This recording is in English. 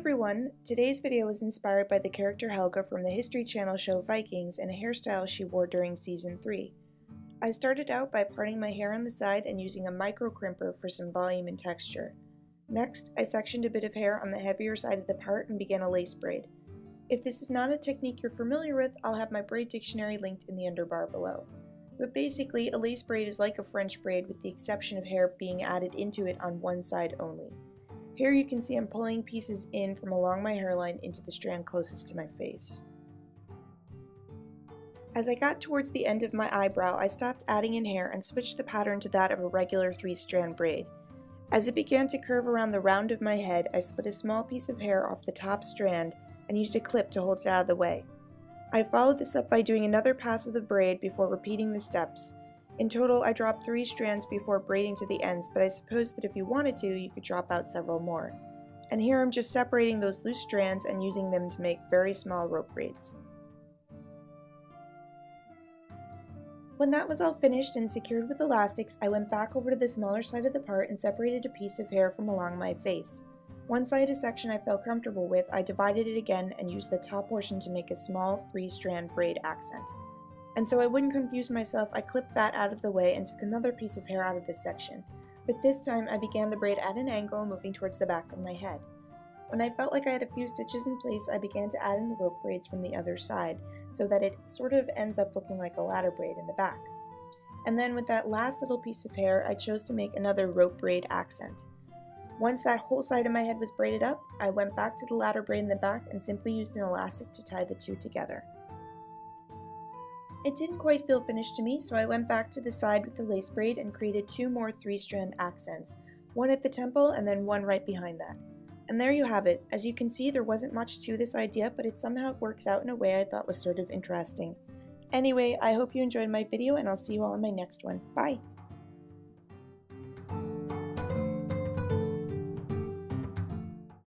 everyone! Today's video was inspired by the character Helga from the History Channel show Vikings and a hairstyle she wore during Season 3. I started out by parting my hair on the side and using a micro crimper for some volume and texture. Next, I sectioned a bit of hair on the heavier side of the part and began a lace braid. If this is not a technique you're familiar with, I'll have my braid dictionary linked in the underbar below. But basically, a lace braid is like a French braid with the exception of hair being added into it on one side only. Here you can see I'm pulling pieces in from along my hairline into the strand closest to my face. As I got towards the end of my eyebrow, I stopped adding in hair and switched the pattern to that of a regular 3-strand braid. As it began to curve around the round of my head, I split a small piece of hair off the top strand and used a clip to hold it out of the way. I followed this up by doing another pass of the braid before repeating the steps. In total, I dropped 3 strands before braiding to the ends, but I suppose that if you wanted to, you could drop out several more. And here I'm just separating those loose strands and using them to make very small rope braids. When that was all finished and secured with elastics, I went back over to the smaller side of the part and separated a piece of hair from along my face. Once I had a section I felt comfortable with, I divided it again and used the top portion to make a small 3-strand braid accent. And so I wouldn't confuse myself, I clipped that out of the way and took another piece of hair out of this section. But this time I began the braid at an angle, moving towards the back of my head. When I felt like I had a few stitches in place, I began to add in the rope braids from the other side, so that it sort of ends up looking like a ladder braid in the back. And then with that last little piece of hair, I chose to make another rope braid accent. Once that whole side of my head was braided up, I went back to the ladder braid in the back and simply used an elastic to tie the two together. It didn't quite feel finished to me, so I went back to the side with the lace braid and created 2 more 3-strand accents, one at the temple and then one right behind that. And there you have it. As you can see, there wasn't much to this idea, but it somehow works out in a way I thought was sort of interesting. Anyway, I hope you enjoyed my video and I'll see you all in my next one. Bye!